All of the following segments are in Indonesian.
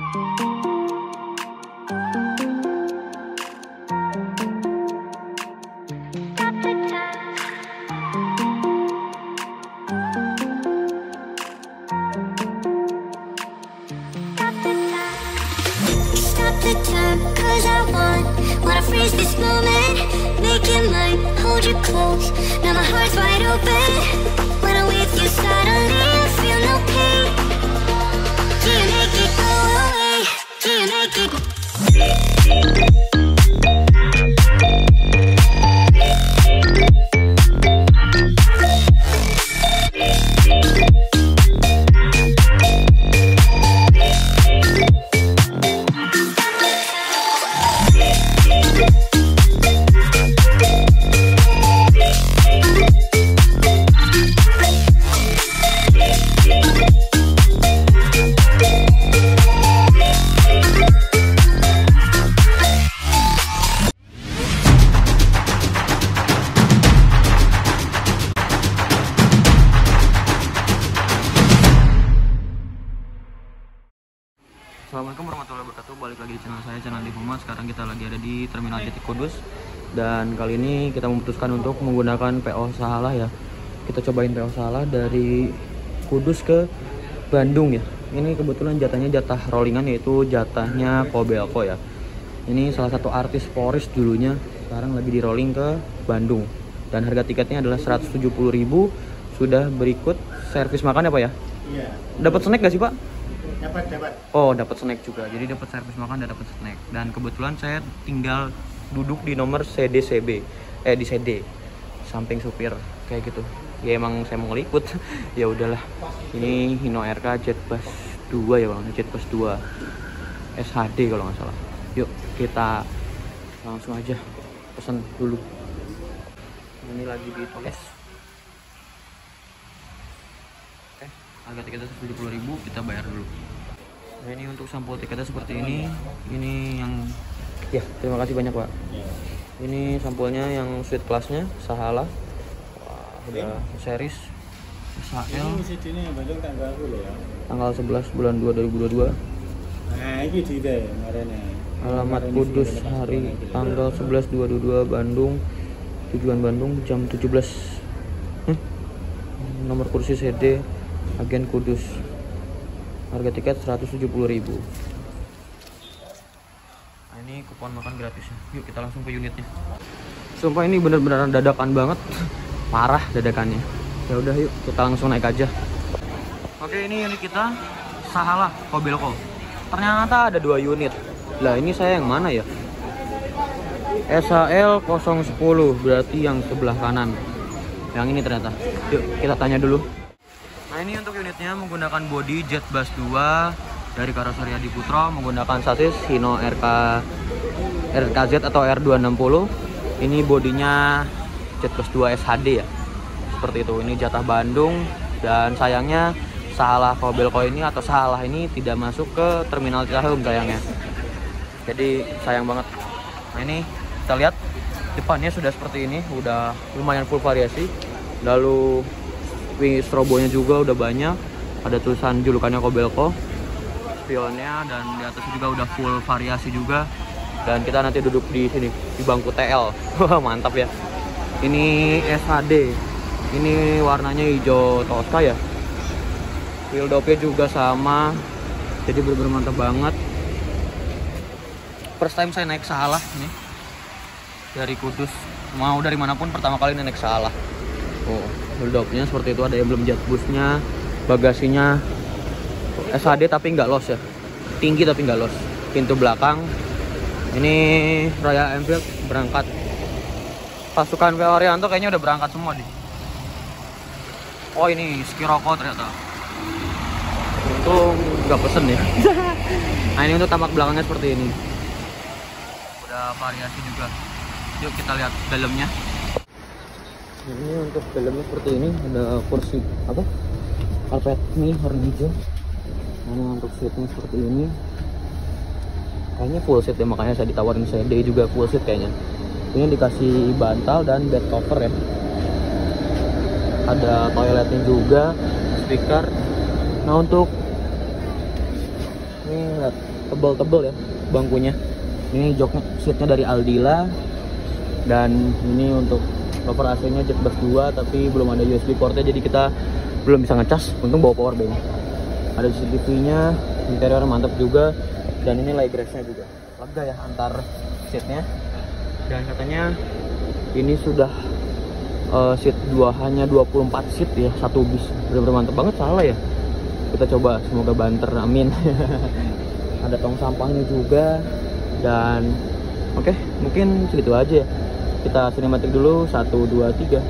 The time, 'cause I wanna freeze this moment, make it mine, hold you close. Now my heart's wide open. When I'm with you, suddenly I feel no pain. Do you make it go away? Do you make it? Assalamualaikum warahmatullahi wabarakatuh. Balik lagi di channel saya, channel Andi Muhammad. Sekarang kita lagi ada di Terminal JT Kudus. Dan kali ini kita memutuskan untuk menggunakan PO Sahalah ya. Kita cobain PO Sahalah dari Kudus ke Bandung ya. Ini kebetulan jatahnya jatah rollingan, yaitu jatahnya Kobelco ya. Ini salah satu artis Polris dulunya, sekarang lagi di rolling ke Bandung. Dan harga tiketnya adalah 170.000. Sudah berikut servis makan ya Pak ya? Iya. Dapat snack gak sih Pak? Dapat. Oh, dapat snack juga. Jadi dapat servis makan dan dapat snack. Dan kebetulan saya tinggal duduk di nomor CDCB. Di CD. Samping supir kayak gitu. Ya emang saya mau ngeliput. Ya udahlah. Ini Hino RK Jetbus 2 ya Bang. Jetbus 2 SHD kalau nggak salah. Yuk, kita langsung aja pesan dulu. Ini lagi di tes. Harga tiketnya 170.000, kita bayar dulu. Nah, ini untuk sampul tiketnya seperti ini. Ini yang ya, terima kasih banyak Pak. Ini sampulnya yang suite kelasnya Sahalah. Wah, udah series SHL. Ini Bandung tanggal ya. Tanggal 11 bulan 2 2022. Nah, ini di marene. Alamat Kudus hari tanggal 11 2022 Bandung. Tujuan Bandung jam 17. Nomor kursi CD Agen Kudus. Harga tiket 170.000. Nah, ini kupon makan gratisnya. Yuk kita langsung ke unitnya. Sumpah ini bener-bener dadakan banget. Parah dadakannya. Ya udah yuk kita langsung naik aja. Oke, ini unit kita Sahalah Kobelco. Ternyata ada 2 unit. Lah ini saya yang mana ya? SHL 010, berarti yang sebelah kanan. Yang ini ternyata. Yuk kita tanya dulu. Nah, ini untuk unitnya menggunakan bodi Jetbus 2 dari Karoseri Adi Putro, menggunakan sasis Hino RKZ atau R260. Ini bodinya Jetbus 2 SHD ya. Seperti itu. Ini jatah Bandung, dan sayangnya Sahalah Kobelco ini atau Sahalah ini tidak masuk ke Terminal Cicahem sayangnya. Jadi sayang banget. Nah, ini kita lihat depannya sudah seperti ini, udah lumayan full variasi. Lalu strobonya juga udah banyak, ada tulisan julukannya Kobelco, spionnya, dan di atasnya juga udah full variasi juga. Dan kita nanti duduk di sini di bangku TL. Mantap ya. Ini SHD, ini warnanya hijau toska ya. Wheel dopnya juga sama, jadi bener-bener mantap banget. First time saya naik Sahalah ini dari Kudus, mau dari manapun pertama kali naik Sahalah. Oh, build-up-nya seperti itu, ada emblem Jetbusnya, bagasinya SHD tapi nggak los ya, tinggi tapi nggak los. Pintu belakang ini Royal Enfield berangkat. Pasukan PO Arianto kayaknya udah berangkat semua nih. Oh, ini Skiroko ternyata. Untung nggak pesen ya. Nah, ini untuk tamak belakangnya seperti ini. Udah variasi juga. Yuk kita lihat dalamnya. Ini untuk dalamnya seperti ini, ada kursi apa? Karpet nih warna hijau. Ini untuk seatnya seperti ini. Kayaknya full seat ya, makanya saya ditawarin CD juga full seat kayaknya. Ini dikasih bantal dan bed cover ya. Ada toiletnya juga, speaker. Nah, untuk ini tebel-tebel ya bangkunya. Ini joknya, seatnya dari Aldila, dan ini untuk cover AC-nya jet burst 2 tapi belum ada USB portnya, jadi kita belum bisa ngecas. Untung bawa power bank. Ada CCTV-nya, interior mantap juga, dan ini leg rest-nya juga lega ya antar seatnya. Dan katanya ini sudah seat 2 hanya 24 seat ya, satu bis. Bener-bener mantap banget, salah ya. Kita coba, semoga banter, amin. Ada tong sampahnya juga. Dan oke, mungkin segitu aja ya. Kita sinematik dulu, 1, 2, 3.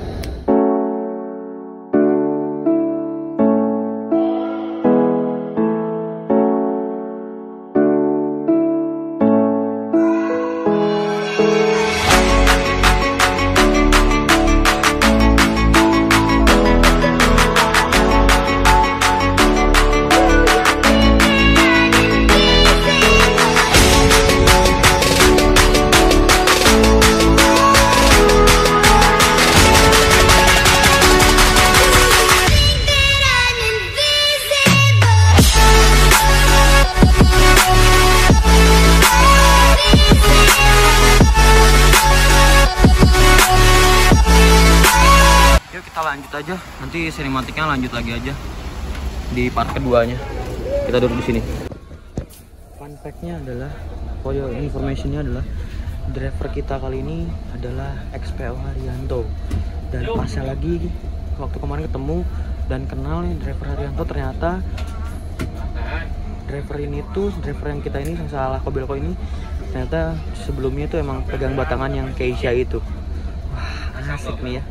Lanjut aja, nanti sinematiknya lanjut lagi aja di part keduanya. Kita duduk di sini. Fun fact-nya adalah, for your information-nya adalah, driver kita kali ini adalah XPO Haryanto. Dan pasnya lagi, waktu kemarin ketemu dan kenal nih driver Haryanto, ternyata driver ini tuh, driver yang kita ini, yang salah Kobelco ini, ternyata sebelumnya tuh emang pegang batangan yang Keisha itu. Wah, asik nih ya.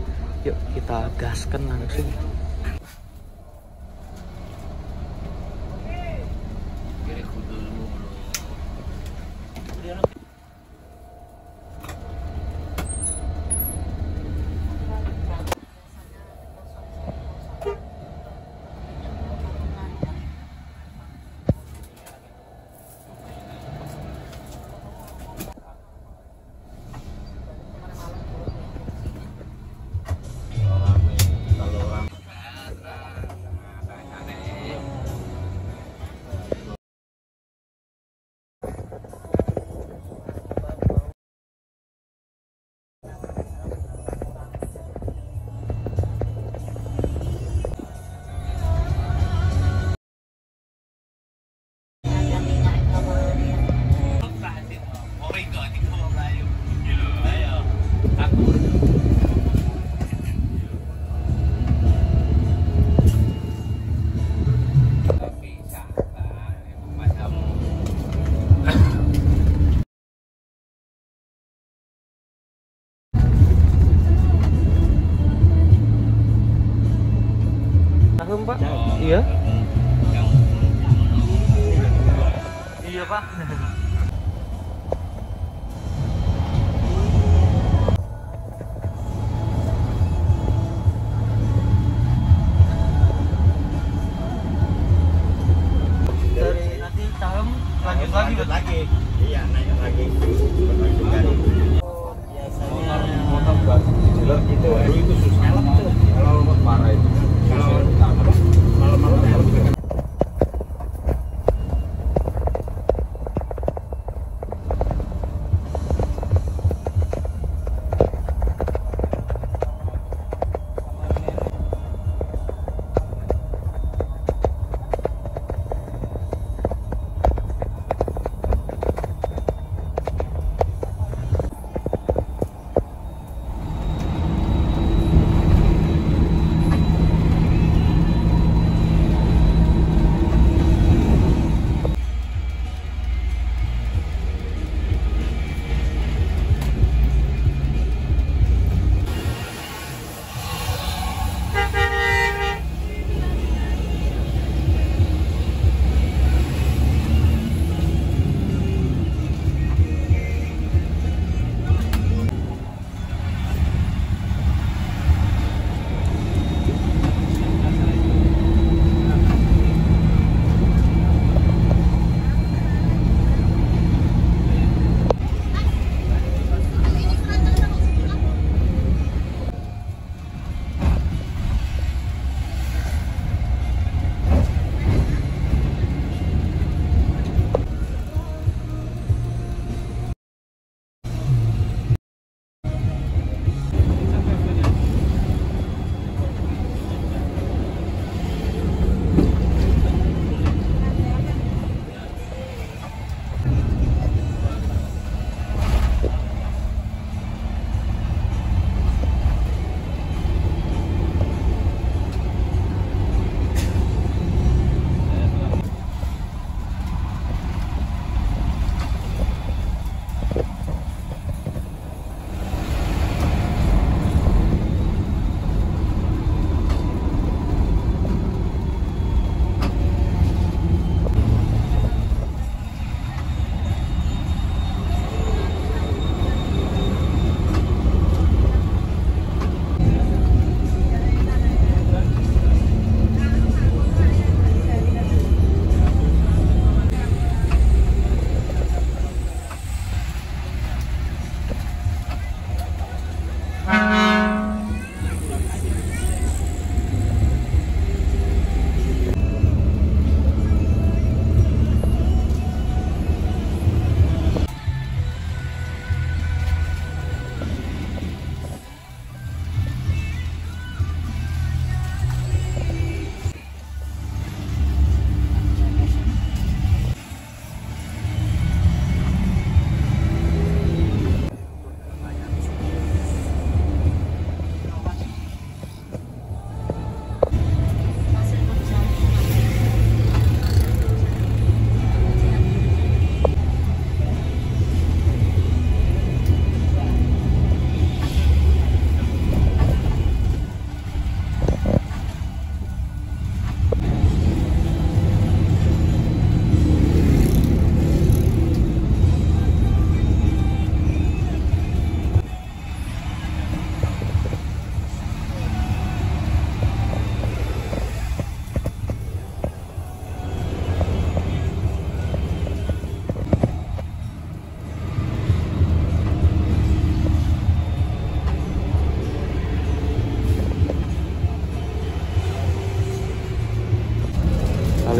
Yuk kita gaskan langsung. Pak? Iya. Iya, Pak. Dari nanti Cahem lanjut lagi. Iya, naik lagi. Biasanya motor buat jalan itu susah tuh. Kalau parah itu. Kalau malam-malam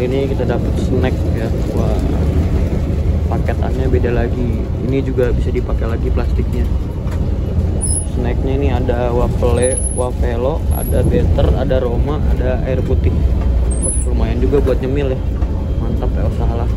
ini kita dapat snack ya. Wah, paketannya beda lagi. Ini juga bisa dipakai lagi plastiknya. Snacknya ini ada wafelo, ada better, ada Roma, ada air putih. Lumayan juga buat nyemil ya. Mantap ya usaha lah.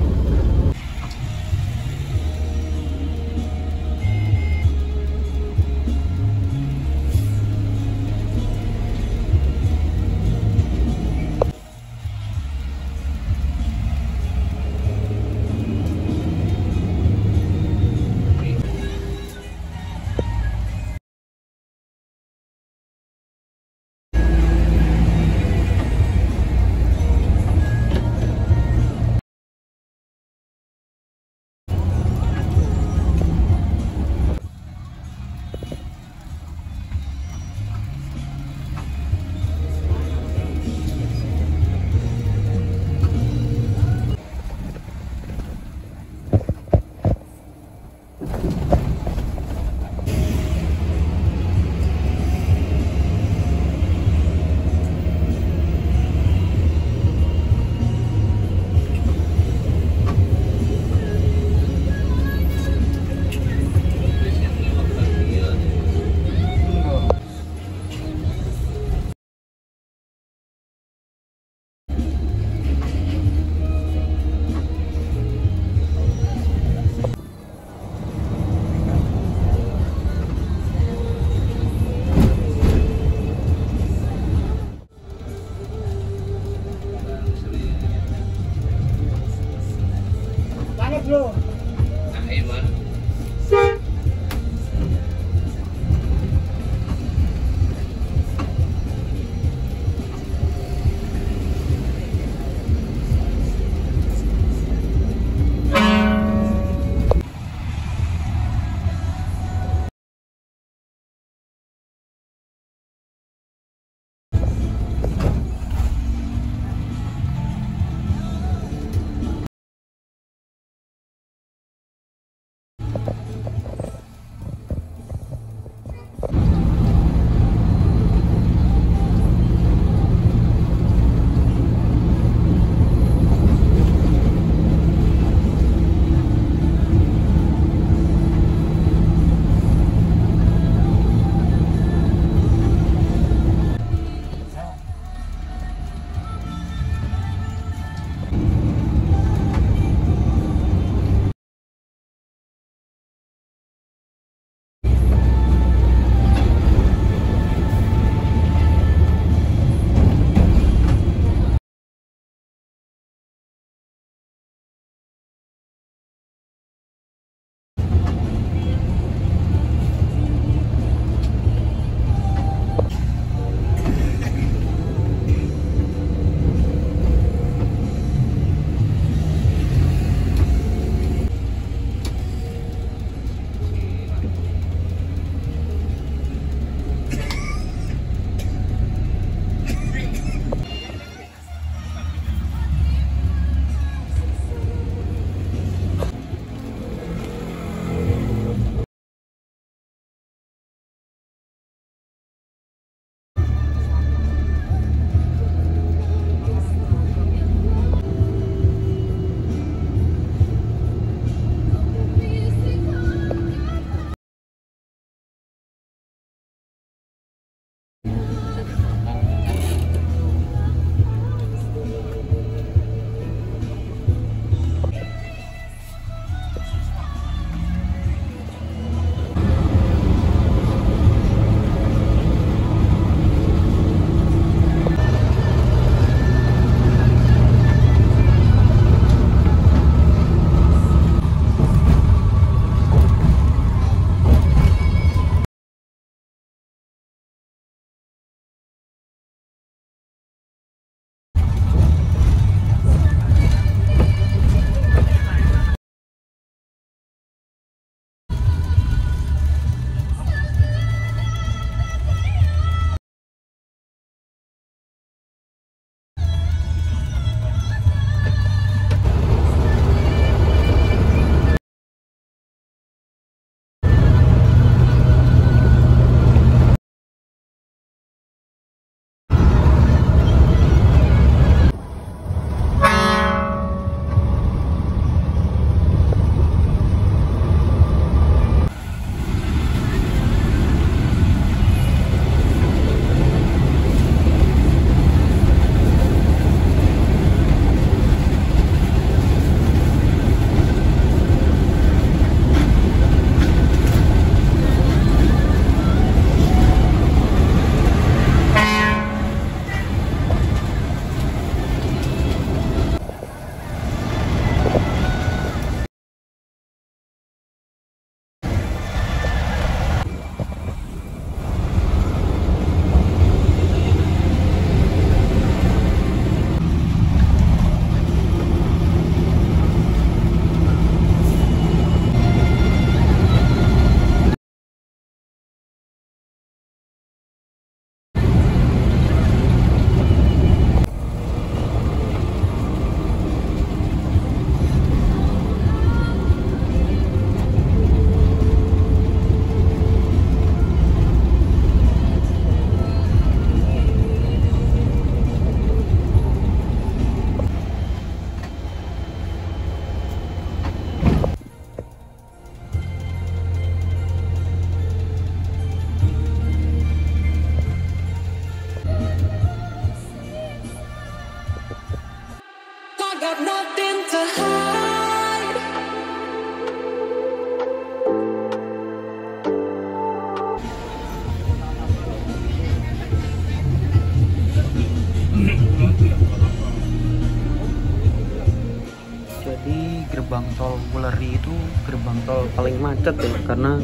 gerbang tol Wuleri itu gerbang tol paling macet ya, karena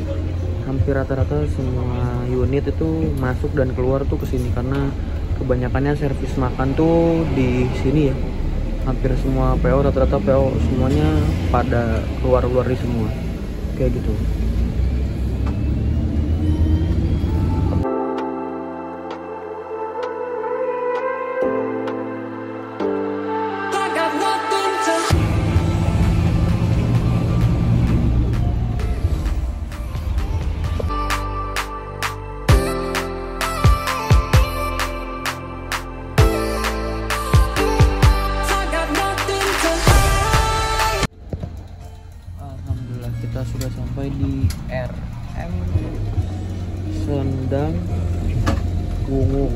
hampir rata-rata semua unit itu masuk dan keluar tuh ke sini, karena kebanyakannya servis makan tuh di sini ya. Hampir semua PO, rata-rata PO semuanya pada keluar Wuleri semua kayak gitu. Kita sudah sampai di RM Sendang Wungu.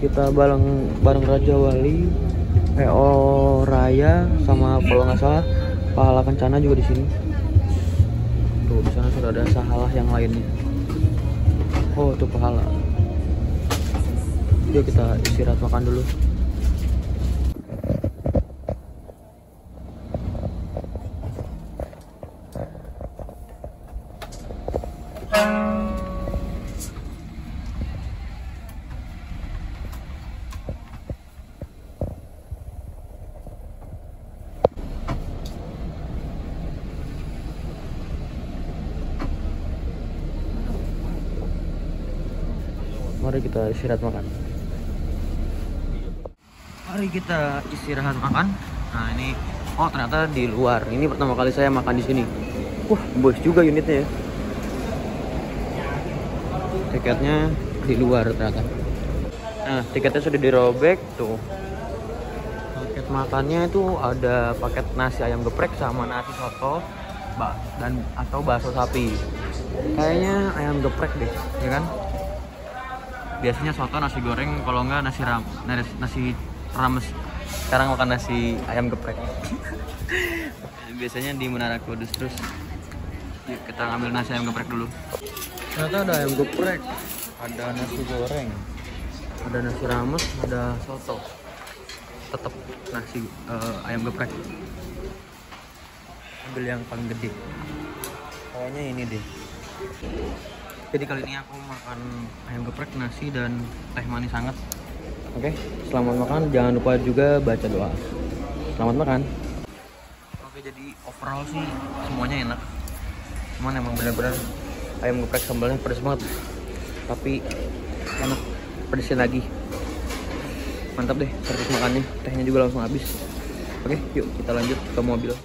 Kita bareng Raja Wali, PO Raya, sama kalau nggak salah Pahala Kencana juga di sini. Tuh di sana sudah ada sahalah yang lainnya. Oh itu Pahala. Yuk kita istirahat makan dulu. Mari kita istirahat makan. Mari kita istirahat makan. Nah ini, oh ternyata di luar. Ini pertama kali saya makan di sini. Wah, bos juga unitnya ya. Tiketnya di luar ternyata. Nah, tiketnya sudah dirobek tuh. Paket makannya itu ada paket nasi ayam geprek sama nasi soto, dan atau bakso sapi. Kayaknya ayam geprek deh, ya kan? Biasanya soto, nasi goreng, kalau enggak nasi rames. Sekarang makan nasi ayam geprek. Biasanya di Menara Kudus. Terus yuk kita ngambil nasi ayam geprek dulu. Ternyata ada ayam geprek, ada nasi goreng, ada nasi rames, ada soto. Tetap nasi ayam geprek. Ambil yang paling gede. Kayaknya ini deh. Jadi kali ini aku makan ayam geprek, nasi, dan teh manis hangat. Oke, selamat makan. Jangan lupa juga baca doa. Selamat makan. Oke, jadi overall sih semuanya enak. Cuman emang bener-bener ayam geprek sambalnya pedas banget. Tapi enak, pedesin lagi. Mantap deh servis makannya. Tehnya juga langsung habis. Oke, yuk kita lanjut ke mobil.